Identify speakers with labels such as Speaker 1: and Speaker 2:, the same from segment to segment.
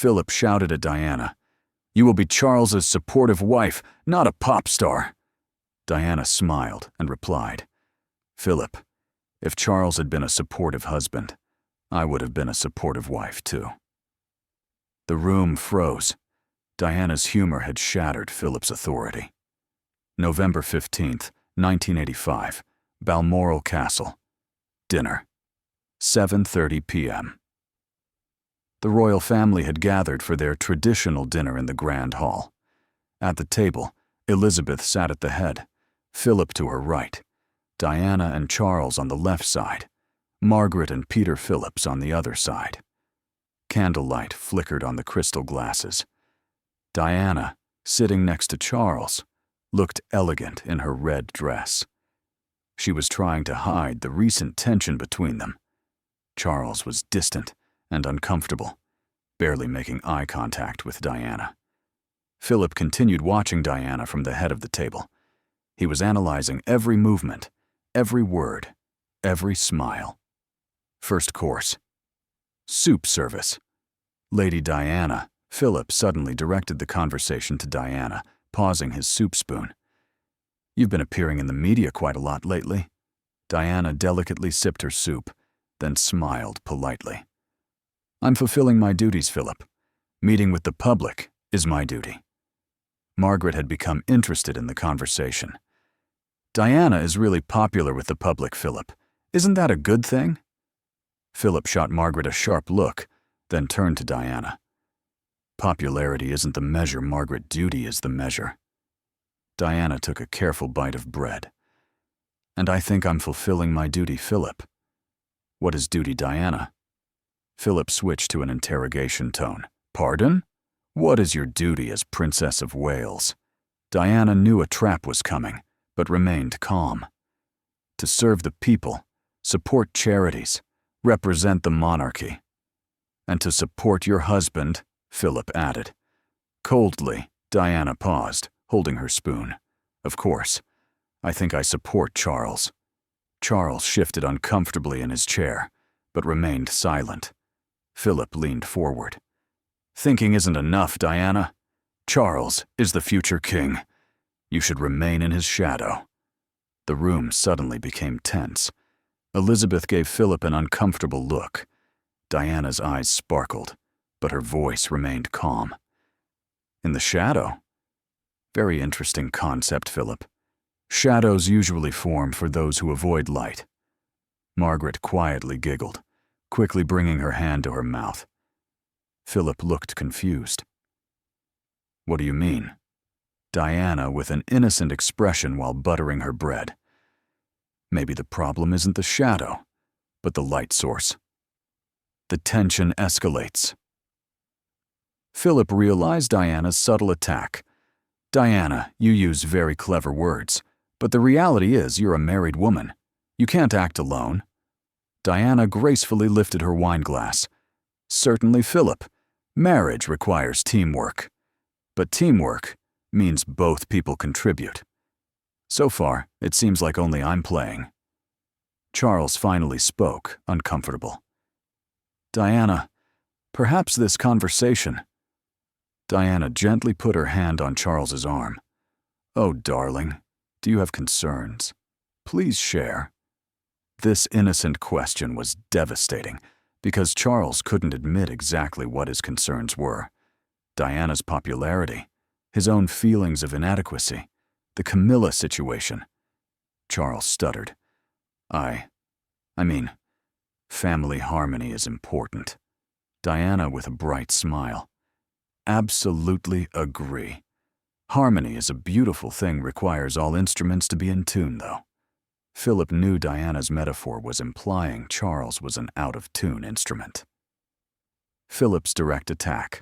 Speaker 1: Philip shouted at Diana. "You will be Charles's supportive wife, not a pop star." Diana smiled and replied, "Philip, if Charles had been a supportive husband, I would have been a supportive wife too." The room froze. Diana's humor had shattered Philip's authority. November 15th, 1985, Balmoral Castle. Dinner. 7:30 p.m. The royal family had gathered for their traditional dinner in the Grand Hall. At the table, Elizabeth sat at the head, Philip to her right, Diana and Charles on the left side, Margaret and Peter Phillips on the other side. Candlelight flickered on the crystal glasses. Diana, sitting next to Charles, looked elegant in her red dress. She was trying to hide the recent tension between them. Charles was distant and uncomfortable, barely making eye contact with Diana. Philip continued watching Diana from the head of the table. He was analyzing every movement, every word, every smile. First course. Soup service. Lady Diana. Philip suddenly directed the conversation to Diana, pausing his soup spoon. "You've been appearing in the media quite a lot lately." Diana delicately sipped her soup, then smiled politely. "I'm fulfilling my duties, Philip. Meeting with the public is my duty." Margaret had become interested in the conversation. "Diana is really popular with the public, Philip. Isn't that a good thing?" Philip shot Margaret a sharp look, then turned to Diana. "Popularity isn't the measure, Margaret. Duty is the measure." Diana took a careful bite of bread. "And I think I'm fulfilling my duty, Philip." "What is duty, Diana?" Philip switched to an interrogation tone. "Pardon? What is your duty as Princess of Wales?" Diana knew a trap was coming, but remained calm. "To serve the people, support charities, represent the monarchy." "And to support your husband," Philip added. Coldly, Diana paused, holding her spoon. "Of course. I think I support Charles." Charles shifted uncomfortably in his chair, but remained silent. Philip leaned forward. "Thinking isn't enough, Diana. Charles is the future king. You should remain in his shadow." The room suddenly became tense. Elizabeth gave Philip an uncomfortable look. Diana's eyes sparkled, but her voice remained calm. "In the shadow? Very interesting concept, Philip. Shadows usually form for those who avoid light." Margaret quietly giggled, quickly bringing her hand to her mouth. Philip looked confused. "What do you mean?" Diana with an innocent expression while buttering her bread. "Maybe the problem isn't the shadow, but the light source." The tension escalates. Philip realized Diana's subtle attack. "Diana, you use very clever words, but the reality is you're a married woman. You can't act alone." Diana gracefully lifted her wineglass. "Certainly, Philip. Marriage requires teamwork. But teamwork means both people contribute. So far, it seems like only I'm playing." Charles finally spoke, uncomfortable. "Diana, perhaps this conversation—" Diana gently put her hand on Charles's arm. "Oh, darling, do you have concerns? Please share." This innocent question was devastating, because Charles couldn't admit exactly what his concerns were. Diana's popularity, his own feelings of inadequacy, the Camilla situation. Charles stuttered. I mean, family harmony is important." Diana with a bright smile. "Absolutely agree. Harmony is a beautiful thing, requires all instruments to be in tune, though." Philip knew Diana's metaphor was implying Charles was an out-of-tune instrument. Philip's direct attack.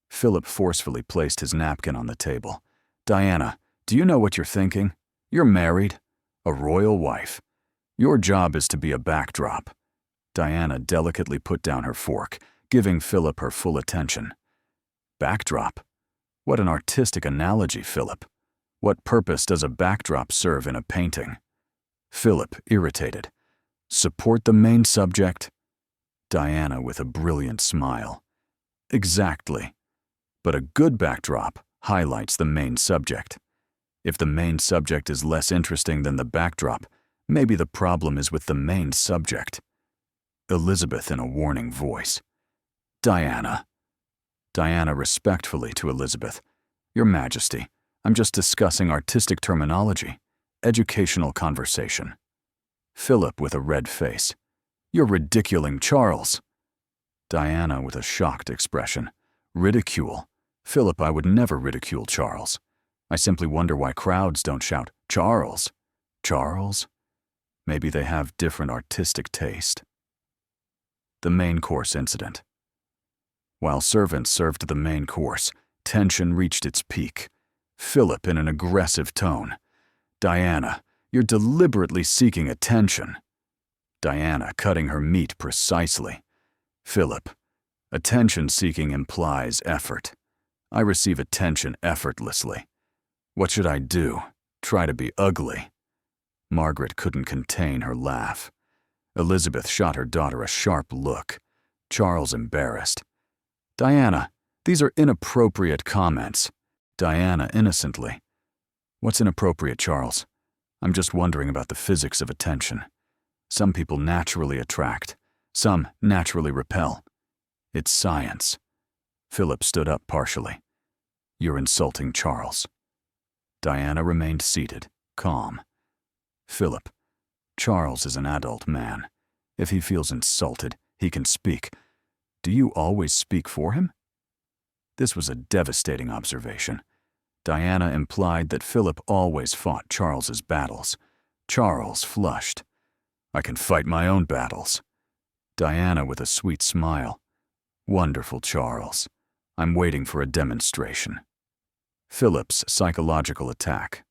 Speaker 1: Philip forcefully placed his napkin on the table. "Diana, do you know what you're thinking? You're married, a royal wife. Your job is to be a backdrop." Diana delicately put down her fork, giving Philip her full attention. "Backdrop? What an artistic analogy, Philip. What purpose does a backdrop serve in a painting?" Philip, irritated. "Support the main subject." Diana with a brilliant smile. Exactly. But a good backdrop highlights the main subject. If the main subject is less interesting than the backdrop, maybe the problem is with the main subject. Elizabeth in a warning voice. Diana. Diana respectfully to Elizabeth. Your Majesty, I'm just discussing artistic terminology. Educational conversation. Philip with a red face. You're ridiculing Charles. Diana with a shocked expression. Ridicule. Philip, I would never ridicule Charles. I simply wonder why crowds don't shout, Charles. Charles? Maybe they have different artistic taste. The main course incident. While servants served the main course, tension reached its peak. Philip in an aggressive tone. Diana, you're deliberately seeking attention. Diana cutting her meat precisely. Philip, attention-seeking implies effort. I receive attention effortlessly. What should I do? Try to be ugly? Margaret couldn't contain her laugh. Elizabeth shot her daughter a sharp look. Charles embarrassed. Diana, these are inappropriate comments. Diana innocently. What's inappropriate, Charles? I'm just wondering about the physics of attention. Some people naturally attract. Some naturally repel. It's science. Philip stood up partially. You're insulting Charles. Diana remained seated, calm. Philip, Charles is an adult man. If he feels insulted, he can speak. Do you always speak for him? This was a devastating observation. Diana implied that Philip always fought Charles's battles. Charles flushed. I can fight my own battles. Diana with a sweet smile. Wonderful, Charles. I'm waiting for a demonstration. Philip's psychological attack.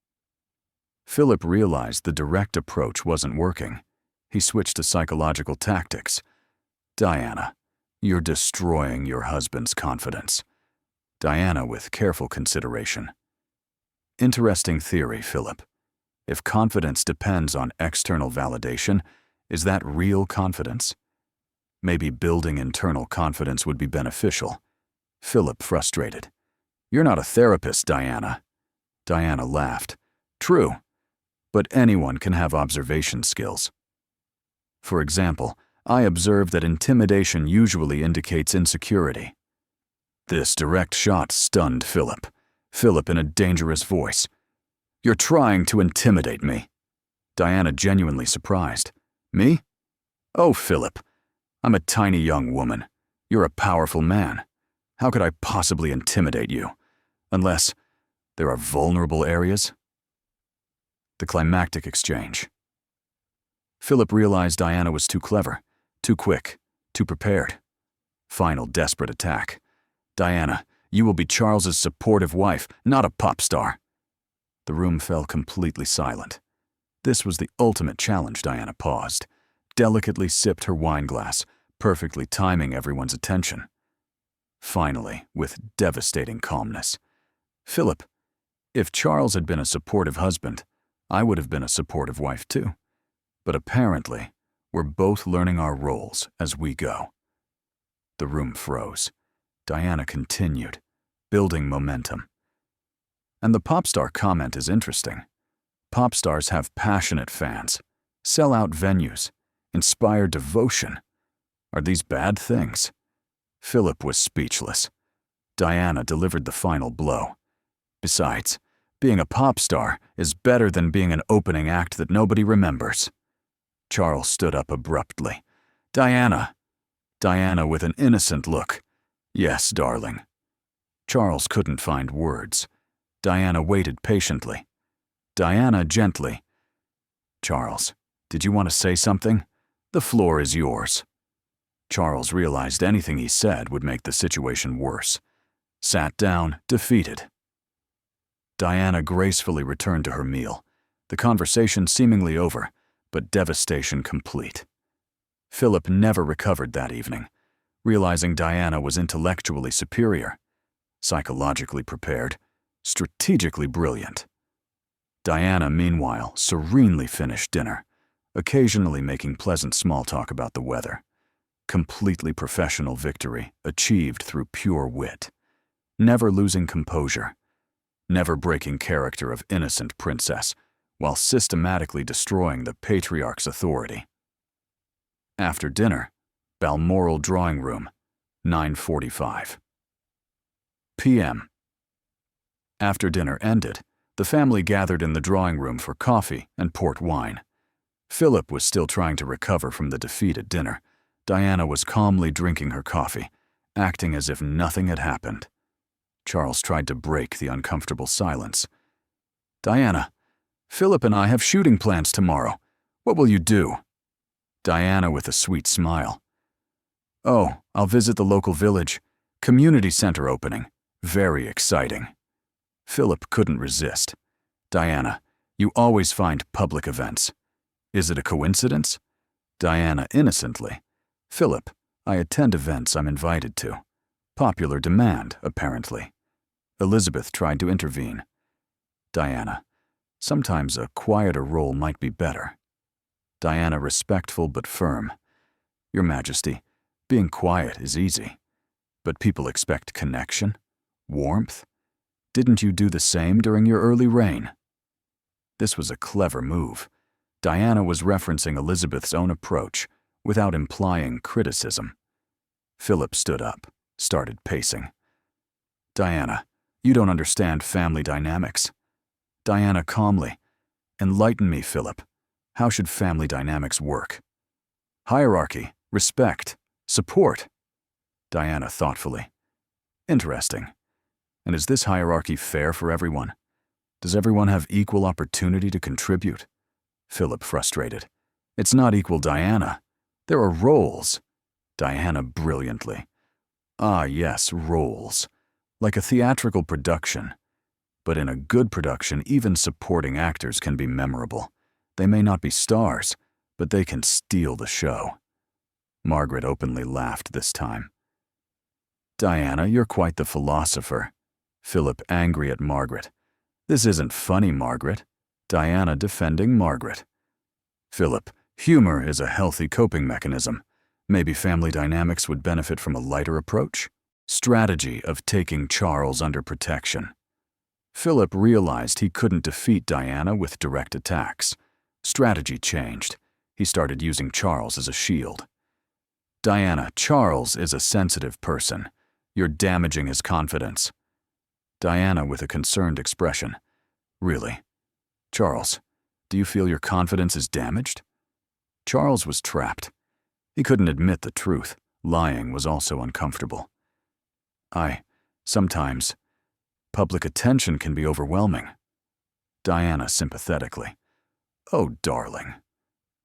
Speaker 1: Philip realized the direct approach wasn't working. He switched to psychological tactics. Diana, you're destroying your husband's confidence. Diana with careful consideration. Interesting theory, Philip. If confidence depends on external validation, is that real confidence? Maybe building internal confidence would be beneficial. Philip frustrated. You're not a therapist, Diana. Diana laughed. True, but anyone can have observation skills. For example, I observed that intimidation usually indicates insecurity. This direct shot stunned Philip. Philip in a dangerous voice. You're trying to intimidate me. Diana genuinely surprised. Me? Oh, Philip. I'm a tiny young woman. You're a powerful man. How could I possibly intimidate you? Unless there are vulnerable areas? The climactic exchange. Philip realized Diana was too clever, too quick, too prepared. Final desperate attack. Diana, you will be Charles's supportive wife, not a pop star. The room fell completely silent. This was the ultimate challenge. Diana paused, delicately sipped her wine glass, perfectly timing everyone's attention. Finally, with devastating calmness. Philip, if Charles had been a supportive husband, I would have been a supportive wife too. But apparently, we're both learning our roles as we go. The room froze. Diana continued, building momentum. And the pop star comment is interesting. Pop stars have passionate fans, sell out venues, inspire devotion. Are these bad things? Philip was speechless. Diana delivered the final blow. Besides, being a pop star is better than being an opening act that nobody remembers. Charles stood up abruptly. Diana. Diana with an innocent look. Yes, darling. Charles couldn't find words. Diana waited patiently. Diana gently. Charles, did you want to say something? The floor is yours. Charles realized anything he said would make the situation worse. Sat down, defeated. Diana gracefully returned to her meal, the conversation seemingly over, but devastation complete. Philip never recovered that evening, realizing Diana was intellectually superior, psychologically prepared, strategically brilliant. Diana, meanwhile, serenely finished dinner, occasionally making pleasant small talk about the weather. Completely professional victory, achieved through pure wit. Never losing composure. Never breaking character of innocent princess, while systematically destroying the patriarch's authority. After dinner, Balmoral drawing room, 9:45 p.m. After dinner ended, the family gathered in the drawing room for coffee and port wine. Philip was still trying to recover from the defeat at dinner. Diana was calmly drinking her coffee, acting as if nothing had happened. Charles tried to break the uncomfortable silence. "Diana, Philip and I have shooting plans tomorrow. What will you do?" Diana with a sweet smile. "Oh, I'll visit the local village. Community center opening. Very exciting." Philip couldn't resist. "Diana, you always find public events. Is it a coincidence?" Diana innocently. "Philip, I attend events I'm invited to. Popular demand, apparently." Elizabeth tried to intervene. Diana, "Sometimes a quieter role might be better." Diana respectful but firm. "Your Majesty, being quiet is easy. But people expect connection, warmth. Didn't you do the same during your early reign?" This was a clever move. Diana was referencing Elizabeth's own approach without implying criticism. Philip stood up, started pacing. "Diana, you don't understand family dynamics." Diana calmly. "Enlighten me, Philip. How should family dynamics work?" "Hierarchy, respect, support." Diana thoughtfully. "Interesting. And is this hierarchy fair for everyone? Does everyone have equal opportunity to contribute?" Philip frustrated. "It's not equal, Diana. There are roles." Diana brilliantly. "Ah, yes, roles. Like a theatrical production. But in a good production, even supporting actors can be memorable. They may not be stars, but they can steal the show." Margaret openly laughed this time. "Diana, you're quite the philosopher." Philip angry at Margaret. "This isn't funny, Margaret." Diana defending Margaret. Philip, "Humor is a healthy coping mechanism. Maybe family dynamics would benefit from a lighter approach." Strategy of taking Charles under protection. Philip realized he couldn't defeat Diana with direct attacks. Strategy changed. He started using Charles as a shield. "Diana, Charles is a sensitive person. You're damaging his confidence." Diana with a concerned expression. "Really? Charles, do you feel your confidence is damaged?" Charles was trapped. He couldn't admit the truth. Lying was also uncomfortable. Sometimes, public attention can be overwhelming." Diana sympathetically. "Oh, darling.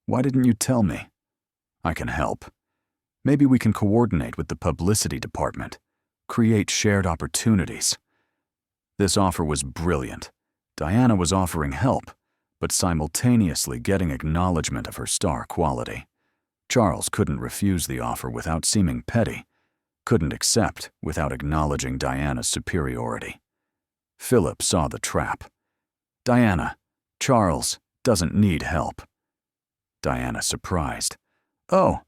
Speaker 1: Why didn't you tell me?" "I can help. Maybe we can coordinate with the publicity department. Create shared opportunities." This offer was brilliant. Diana was offering help, but simultaneously getting acknowledgement of her star quality. Charles couldn't refuse the offer without seeming petty, couldn't accept without acknowledging Diana's superiority. Philip saw the trap. "Diana, Charles doesn't need help." Diana surprised. "Oh,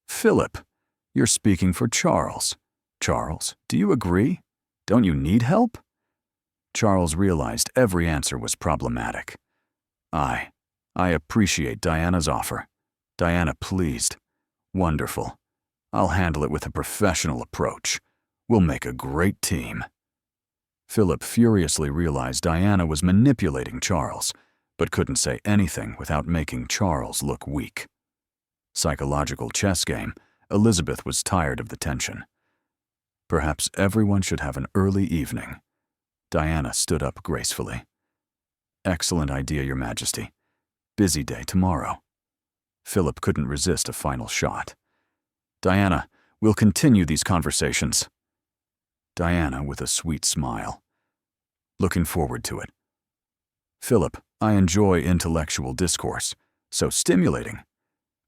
Speaker 1: Philip, you're speaking for Charles. Charles, do you agree? Don't you need help?" Charles realized every answer was problematic. I appreciate Diana's offer." Diana pleased. "Wonderful. I'll handle it with a professional approach. We'll make a great team." Philip furiously realized Diana was manipulating Charles, but couldn't say anything without making Charles look weak. Psychological chess game, Elizabeth was tired of the tension. "Perhaps everyone should have an early evening." Diana stood up gracefully. "Excellent idea, Your Majesty. Busy day tomorrow." Philip couldn't resist a final shot. "Diana, we'll continue these conversations." Diana with a sweet smile. "Looking forward to it." "Philip, I enjoy intellectual discourse. So stimulating."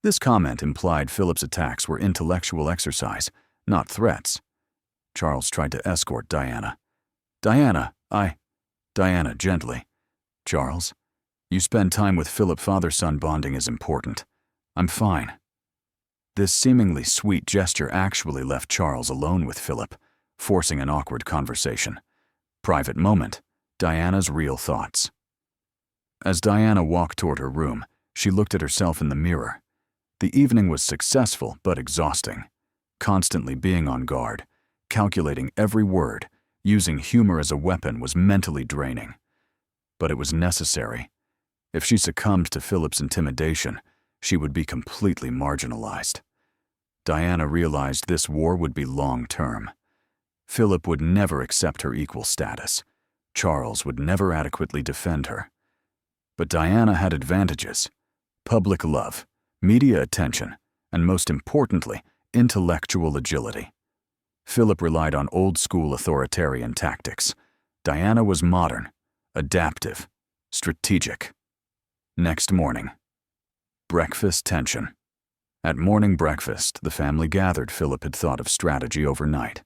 Speaker 1: This comment implied Philip's attacks were intellectual exercise, not threats. Charles tried to escort Diana. "Diana, Diana gently. "Charles, you spend time with Philip. Father-son bonding is important. I'm fine." This seemingly sweet gesture actually left Charles alone with Philip, forcing an awkward conversation. Private moment. Diana's real thoughts. As Diana walked toward her room, she looked at herself in the mirror. The evening was successful but exhausting. Constantly being on guard, calculating every word, using humor as a weapon was mentally draining. But it was necessary. If she succumbed to Philip's intimidation, she would be completely marginalized. Diana realized this war would be long-term. Philip would never accept her equal status. Charles would never adequately defend her. But Diana had advantages: public love, media attention, and most importantly, intellectual agility. Philip relied on old-school authoritarian tactics. Diana was modern, adaptive, strategic. Next morning. Breakfast tension. At morning breakfast, the family gathered. Philip had thought of strategy overnight.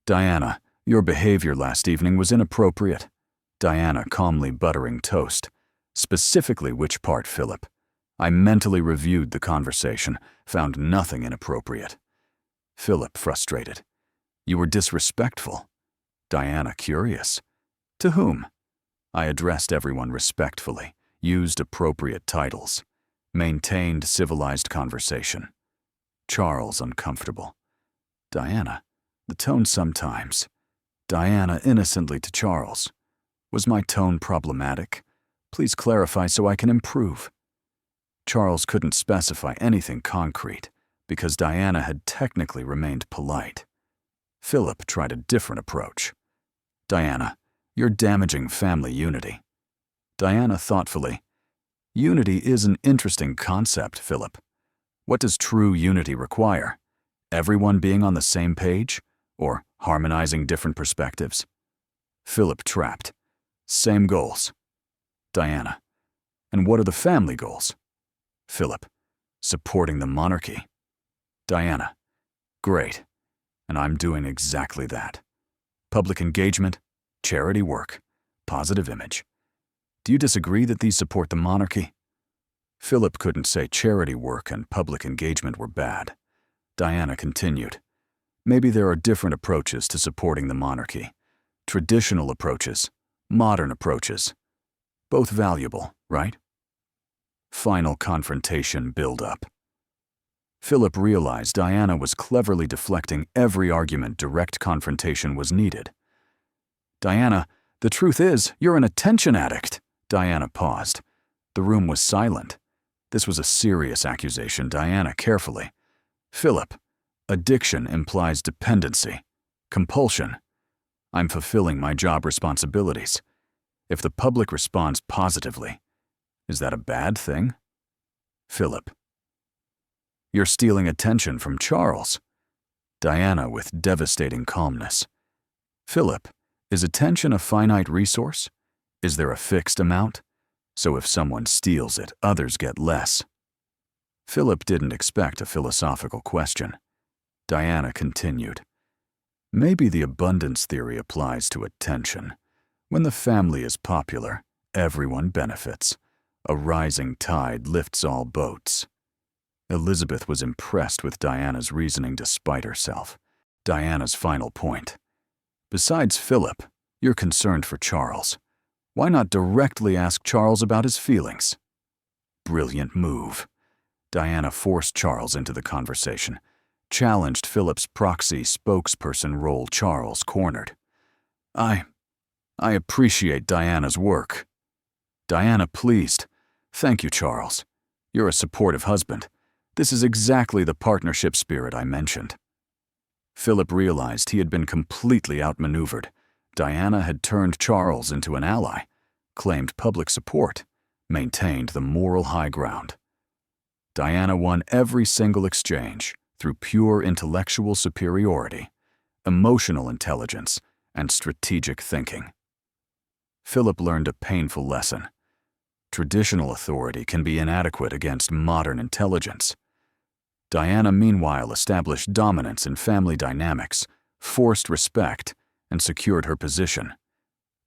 Speaker 1: "Diana, your behavior last evening was inappropriate." Diana calmly buttering toast. "Specifically which part, Philip?" "I mentally reviewed the conversation, found nothing inappropriate." Philip frustrated. "You were disrespectful." Diana curious. "To whom?" "I addressed everyone respectfully, used appropriate titles, maintained civilized conversation." Charles uncomfortable. "Diana, the tone sometimes." Diana innocently to Charles. "Was my tone problematic? Please clarify so I can improve." Charles couldn't specify anything concrete because Diana had technically remained polite. Philip tried a different approach. "Diana, you're damaging family unity." Diana thoughtfully. "Unity is an interesting concept, Philip. What does true unity require? Everyone being on the same page? Or harmonizing different perspectives?" Philip trapped. "Same goals." Diana. "And what are the family goals?" Philip. "Supporting the monarchy." Diana. "Great. And I'm doing exactly that. Public engagement, charity work, positive image. Do you disagree that these support the monarchy?" Philip couldn't say charity work and public engagement were bad. Diana continued. "Maybe there are different approaches to supporting the monarchy. Traditional approaches, modern approaches. Both valuable, right?" Final confrontation build-up. Philip realized Diana was cleverly deflecting every argument. Direct confrontation was needed. "Diana, the truth is, you're an attention addict." Diana paused. The room was silent. This was a serious accusation. Diana carefully. "Philip, addiction implies dependency, compulsion. I'm fulfilling my job responsibilities. If the public responds positively, is that a bad thing?" Philip. "You're stealing attention from Charles." Diana with devastating calmness. "Philip, is attention a finite resource? Is there a fixed amount? So if someone steals it, others get less." Philip didn't expect a philosophical question. Diana continued. "Maybe the abundance theory applies to attention. When the family is popular, everyone benefits. A rising tide lifts all boats." Elizabeth was impressed with Diana's reasoning despite herself. Diana's final point. "Besides Philip, you're concerned for Charles. Why not directly ask Charles about his feelings?" Brilliant move. Diana forced Charles into the conversation, challenged Philip's proxy spokesperson role. Charles cornered. I appreciate Diana's work." Diana pleased. "Thank you, Charles. You're a supportive husband. This is exactly the partnership spirit I mentioned." Philip realized he had been completely outmaneuvered. Diana had turned Charles into an ally, claimed public support, maintained the moral high ground. Diana won every single exchange through pure intellectual superiority, emotional intelligence, and strategic thinking. Philip learned a painful lesson. Traditional authority can be inadequate against modern intelligence. Diana, meanwhile, established dominance in family dynamics, forced respect, and secured her position.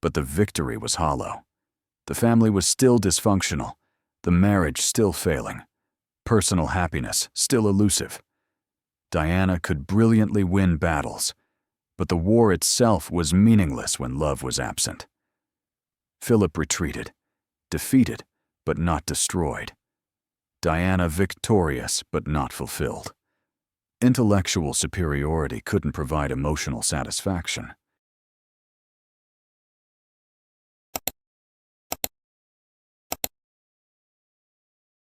Speaker 1: But the victory was hollow. The family was still dysfunctional, the marriage still failing. personal happiness still elusive. Diana could brilliantly win battles, but the war itself was meaningless when love was absent. Philip retreated, defeated, but not destroyed. Diana victorious, but not fulfilled. Intellectual superiority couldn't provide emotional satisfaction.